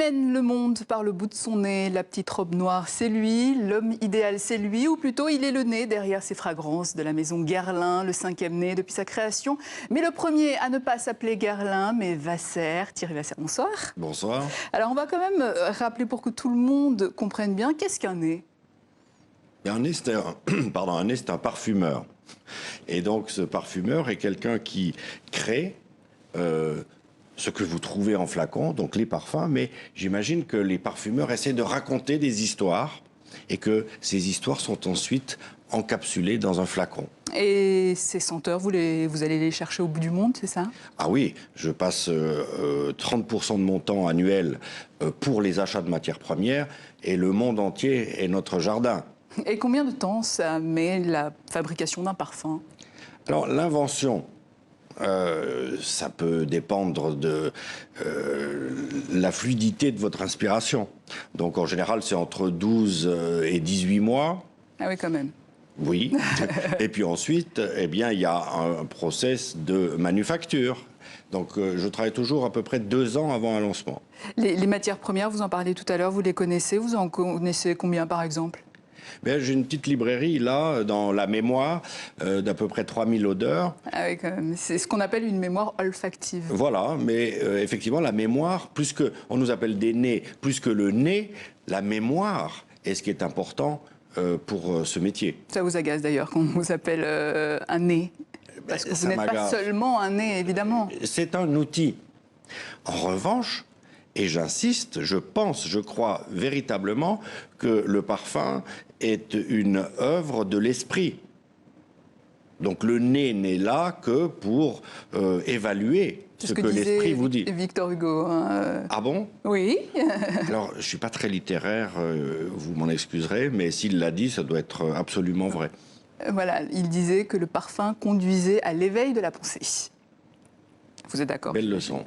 mène le monde par le bout de son nez. La petite robe noire, c'est lui. L'homme idéal, c'est lui. Ou plutôt, il est le nez derrière ces fragrances de la maison Guerlain, le 5e nez depuis sa création. Mais le premier à ne pas s'appeler Guerlain, mais Vasser. Thierry Vasser, bonsoir. Bonsoir. Alors, on va quand même rappeler pour que tout le monde comprenne bien, qu'est-ce qu'un nez? Un nez, c'est un parfumeur. Et donc, ce parfumeur est quelqu'un qui crée ce que vous trouvez en flacon, donc les parfums, mais j'imagine que les parfumeurs essaient de raconter des histoires et que ces histoires sont ensuite encapsulées dans un flacon. Et ces senteurs, vous allez les chercher au bout du monde, c'est ça? Ah oui, je passe 30% de mon temps annuel pour les achats de matières premières et le monde entier est notre jardin. Et combien de temps ça met la fabrication d'un parfum? Alors, l'invention, ça peut dépendre de la fluidité de votre inspiration. Donc, en général, c'est entre 12 et 18 mois. Ah oui, quand même. Oui. Et puis ensuite, eh bien, il y a un process de manufacture. Donc, je travaille toujours à peu près 2 ans avant un lancement. Les matières premières, vous en parlez tout à l'heure, vous les connaissez? Vous en connaissez combien, par exemple? J'ai une petite librairie, là, dans la mémoire, d'à peu près 3000 odeurs. Ah oui, quand même. C'est ce qu'on appelle une mémoire olfactive. Voilà, mais effectivement, la mémoire, plus que, on nous appelle des nez, plus que le nez, la mémoire est ce qui est important pour ce métier. Ça vous agace d'ailleurs qu'on vous appelle un nez? Parce que vous n'êtes pas seulement un nez, évidemment. C'est un outil. En revanche, et j'insiste, je crois véritablement que le parfum est une œuvre de l'esprit. Donc le nez n'est là que pour évaluer ce que l'esprit vous dit. Victor Hugo. Hein, Ah bon? Oui. Alors, je ne suis pas très littéraire, vous m'en excuserez, mais s'il l'a dit, ça doit être absolument vrai. Voilà, il disait que le parfum conduisait à l'éveil de la pensée. Vous êtes d'accord? Belle leçon.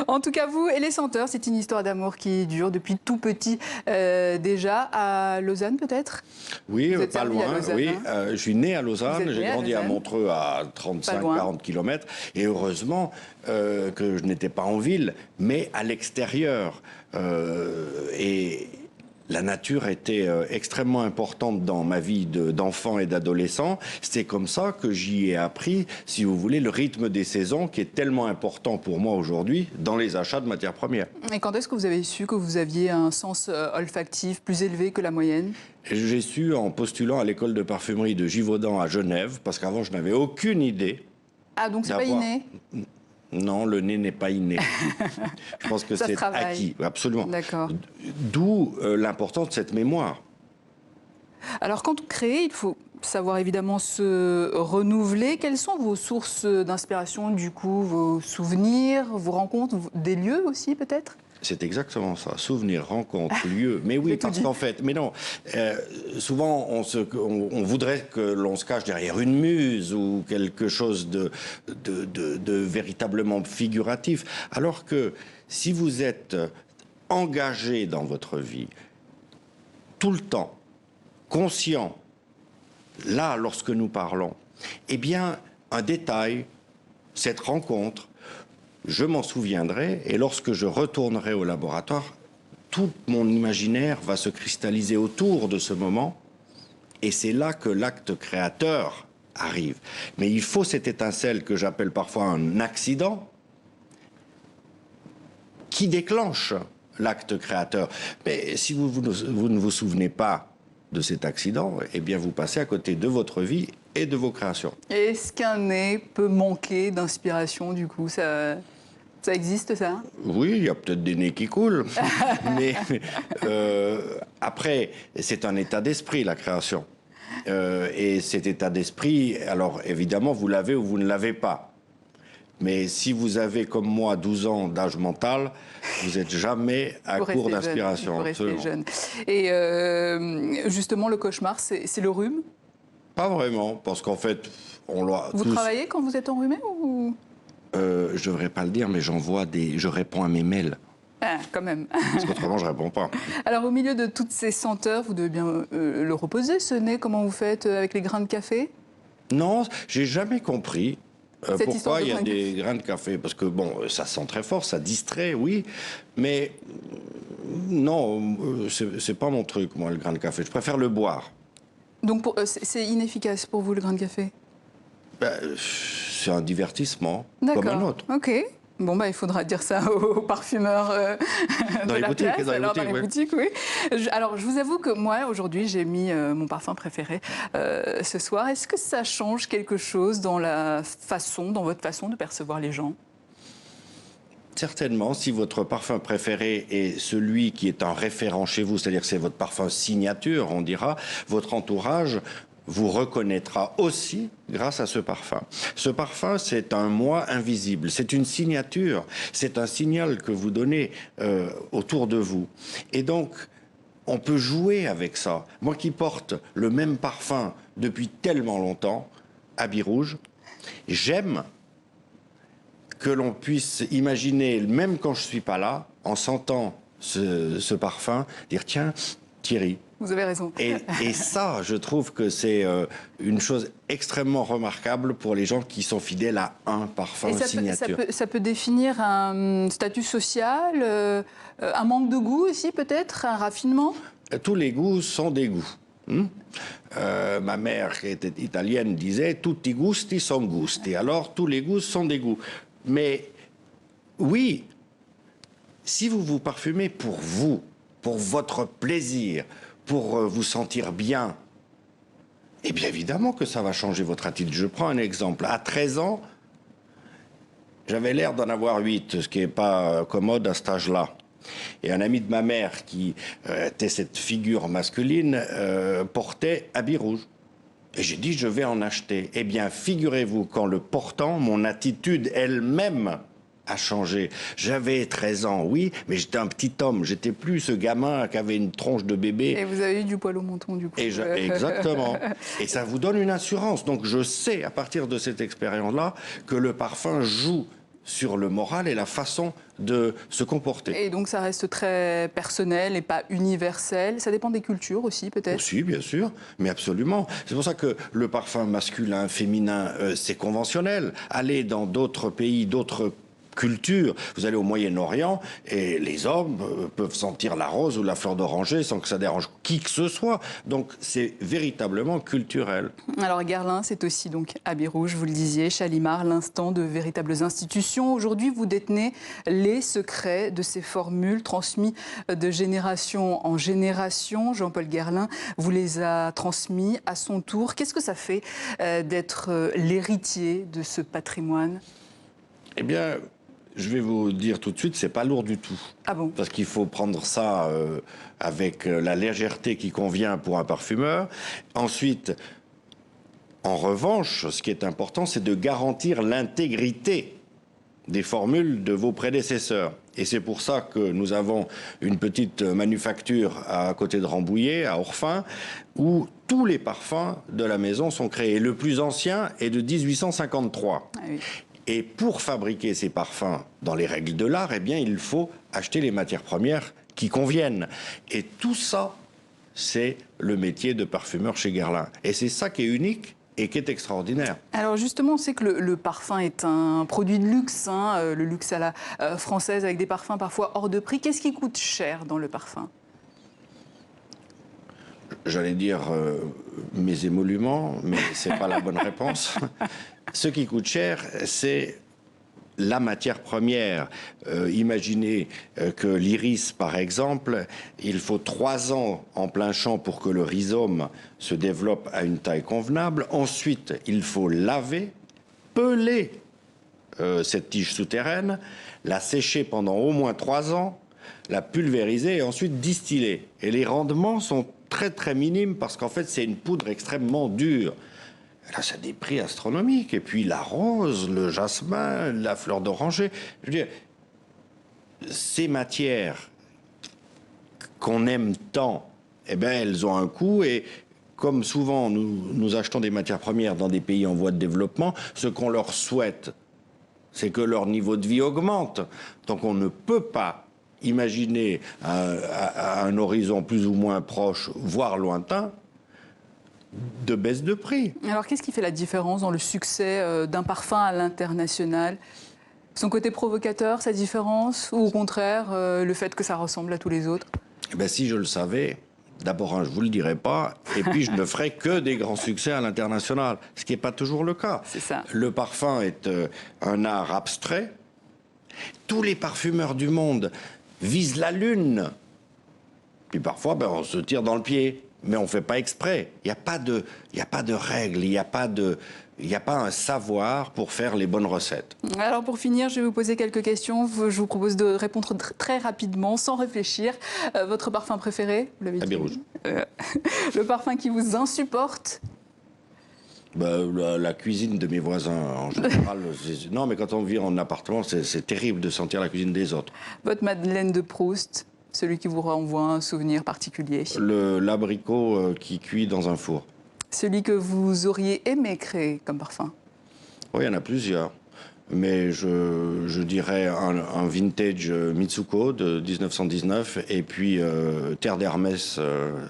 En tout cas, vous et les senteurs, c'est une histoire d'amour qui dure depuis tout petit déjà, à Lausanne peut-être? Oui, pas loin. Lausanne, oui, hein, je suis né à Lausanne, j'ai grandi à Montreux à 35-40 km. Et heureusement que je n'étais pas en ville, mais à l'extérieur. Et la nature était extrêmement importante dans ma vie d'enfant et d'adolescent. C'est comme ça que j'y ai appris, si vous voulez, le rythme des saisons qui est tellement important pour moi aujourd'hui dans les achats de matières premières. Et quand est-ce que vous avez su que vous aviez un sens olfactif plus élevé que la moyenne? J'ai su en postulant à l'école de parfumerie de Givaudan à Genève, parce qu'avant je n'avais aucune idée. Ah, donc c'est pas inné? Non, le nez n'est pas inné. Je pense que c'est acquis, absolument. D'accord. D'où l'importance de cette mémoire. Alors, quand on crée, il faut savoir évidemment se renouveler. Quelles sont vos sources d'inspiration, du coup, vos souvenirs, vos rencontres, des lieux aussi, peut-être? C'est exactement ça, souvenirs, rencontres, lieux. Mais oui, parce qu'en fait, mais non, souvent on voudrait que l'on se cache derrière une muse ou quelque chose de véritablement figuratif. Alors que si vous êtes engagé dans votre vie, tout le temps, conscient, là, lorsque nous parlons, eh bien, un détail, cette rencontre, je m'en souviendrai, et lorsque je retournerai au laboratoire, tout mon imaginaire va se cristalliser autour de ce moment, et c'est là que l'acte créateur arrive. Mais il faut cette étincelle que j'appelle parfois un accident, qui déclenche l'acte créateur. Mais si vous ne vous souvenez pas de cet accident, eh bien vous passez à côté de votre vie et de vos créations. Est-ce qu'un nez peut manquer d'inspiration, du coup? Ça existe, ça? Oui, il y a peut-être des nez qui coulent. Mais après, c'est un état d'esprit, la création. Et cet état d'esprit, alors évidemment, vous l'avez ou vous ne l'avez pas. Mais si vous avez, comme moi, 12 ans d'âge mental, vous n'êtes jamais à court d'inspiration. Vous restez jeune. Et justement, le cauchemar, c'est le rhume? Pas vraiment, parce qu'en fait, on l'a tous... Vous travaillez quand vous êtes enrhumé ou... Je ne devrais pas le dire, mais je réponds à mes mails. Ah, quand même. Parce qu'autrement, je ne réponds pas. Alors, au milieu de toutes ces senteurs, vous devez bien le reposer, ce nez. Comment vous faites avec les grains de café? Non, j'ai jamais compris Cette histoire Pourquoi de il y a grain de des grains de café? Parce que, bon, ça sent très fort, ça distrait, oui, mais non, c'est pas mon truc, moi, le grain de café. Je préfère le boire. Donc c'est inefficace pour vous le grain de café? Ben, c'est un divertissement, comme un D'accord, autre. ok. Bon, bah, il faudra dire ça aux parfumeurs Dans de les la boutiques, place, dans les alors dans boutiques, les oui. boutiques, oui. Alors, je vous avoue que moi, aujourd'hui, j'ai mis mon parfum préféré ce soir. Est-ce que ça change quelque chose dans dans votre façon de percevoir les gens? Certainement, si votre parfum préféré est celui qui est un référent chez vous, c'est-à-dire que c'est votre parfum signature, on dira, votre entourage vous reconnaîtra aussi grâce à ce parfum. Ce parfum, c'est un moi invisible, c'est une signature, c'est un signal que vous donnez autour de vous. Et donc, on peut jouer avec ça. Moi qui porte le même parfum depuis tellement longtemps, Habit Rouge, j'aime que l'on puisse imaginer, même quand je ne suis pas là, en sentant ce parfum, dire tiens, Thierry. Vous avez raison. Et ça, je trouve que c'est une chose extrêmement remarquable pour les gens qui sont fidèles à un parfum Et signature. ça peut définir un statut social, un manque de goût aussi peut-être, un raffinement? Tous les goûts sont des goûts. Ma mère, qui était italienne, disait « Tutti gusti son gusti ». Alors, tous les goûts sont des goûts. Mais oui, si vous vous parfumez pour vous, pour votre plaisir, pour vous sentir bien, eh bien évidemment que ça va changer votre attitude. Je prends un exemple. À 13 ans, j'avais l'air d'en avoir 8, ce qui n'est pas commode à cet âge-là. Et un ami de ma mère, qui était cette figure masculine, portait habit rouge. Et j'ai dit, je vais en acheter. Eh bien, figurez-vous qu'en le portant, mon attitude elle-même a changé. J'avais 13 ans, oui, mais j'étais un petit homme. J'étais plus ce gamin qui avait une tronche de bébé. Et vous avez eu du poil au menton, du coup. Exactement. Et ça vous donne une assurance. Donc, je sais, à partir de cette expérience-là, que le parfum joue sur le moral et la façon de se comporter. Et donc ça reste très personnel et pas universel. Ça dépend des cultures aussi, peut-être? Aussi, bien sûr, mais absolument. C'est pour ça que le parfum masculin, féminin, c'est conventionnel. Allez dans d'autres pays, d'autres culture. Vous allez au Moyen-Orient et les hommes peuvent sentir la rose ou la fleur d'oranger sans que ça dérange qui que ce soit. Donc c'est véritablement culturel. Alors Guerlain, c'est aussi donc Habit Rouge, vous le disiez, Chalimard, l'instant de véritables institutions. Aujourd'hui, vous détenez les secrets de ces formules transmis de génération en génération. Jean-Paul Guerlain vous les a transmis à son tour. Qu'est-ce que ça fait d'être l'héritier de ce patrimoine? Eh bien, je vais vous dire tout de suite, c'est pas lourd du tout. Ah bon? Parce qu'il faut prendre ça avec la légèreté qui convient pour un parfumeur. Ensuite, en revanche, ce qui est important, c'est de garantir l'intégrité des formules de vos prédécesseurs. Et c'est pour ça que nous avons une petite manufacture à côté de Rambouillet, à Orphin, où tous les parfums de la maison sont créés. Le plus ancien est de 1853. Ah oui. Et pour fabriquer ces parfums dans les règles de l'art, eh bien, il faut acheter les matières premières qui conviennent. Et tout ça, c'est le métier de parfumeur chez Guerlain. Et c'est ça qui est unique et qui est extraordinaire. Alors justement, on sait que le parfum est un produit de luxe, hein, le luxe à la française, avec des parfums parfois hors de prix. Qu'est-ce qui coûte cher dans le parfum? J'allais dire mes émoluments, mais ce n'est pas la bonne réponse. Ce qui coûte cher, c'est la matière première. Imaginez que l'iris, par exemple, il faut 3 ans en plein champ pour que le rhizome se développe à une taille convenable. Ensuite, il faut laver, peler cette tige souterraine, la sécher pendant au moins 3 ans, la pulvériser et ensuite distiller. Et les rendements sont très très minimes parce qu'en fait c'est une poudre extrêmement dure. Là, ça a des prix astronomiques. Et puis la rose, le jasmin, la fleur d'oranger. Je veux dire, ces matières qu'on aime tant, eh bien, elles ont un coût. Et comme souvent, nous achetons des matières premières dans des pays en voie de développement, ce qu'on leur souhaite, c'est que leur niveau de vie augmente. Donc on ne peut pas imaginer à un horizon plus ou moins proche, voire lointain, de baisse de prix. Alors, qu'est-ce qui fait la différence dans le succès d'un parfum à l'international? Son côté provocateur, sa différence? Ou au contraire, le fait que ça ressemble à tous les autres? Eh ben, si je le savais, d'abord, je ne vous le dirais pas, et puis je ne ferais que des grands succès à l'international, ce qui n'est pas toujours le cas. C'est ça. Le parfum est un art abstrait. Tous les parfumeurs du monde visent la lune. Puis parfois, on se tire dans le pied, mais on ne fait pas exprès. Il n'y a pas de règles, il n'y a pas un savoir pour faire les bonnes recettes. Alors pour finir, je vais vous poser quelques questions. Je vous propose de répondre très rapidement, sans réfléchir. Votre parfum préféré? Habit rouge. Le parfum qui vous insupporte? La cuisine de mes voisins, en général. Non, mais quand on vit en appartement, c'est terrible de sentir la cuisine des autres. Votre Madeleine de Proust? Celui qui vous renvoie un souvenir particulier? L'abricot qui cuit dans un four. Celui que vous auriez aimé créer comme parfum? Oui, il y en a plusieurs. Mais je dirais un vintage Mitsuko de 1919 et puis Terre d'Hermès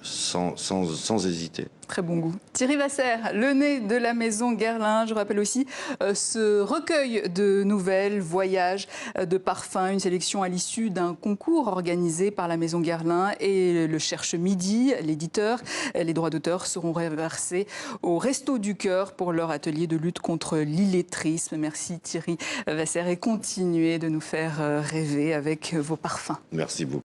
sans hésiter. Très bon goût. Thierry Vasser, le nez de la maison Guerlain. Je rappelle aussi ce recueil de nouvelles, voyages, de parfums, une sélection à l'issue d'un concours organisé par la maison Guerlain et le Cherche Midi, l'éditeur. Les droits d'auteur seront reversés au Resto du Cœur pour leur atelier de lutte contre l'illettrisme. Merci Thierry Vasser et continuez de nous faire rêver avec vos parfums. Merci beaucoup.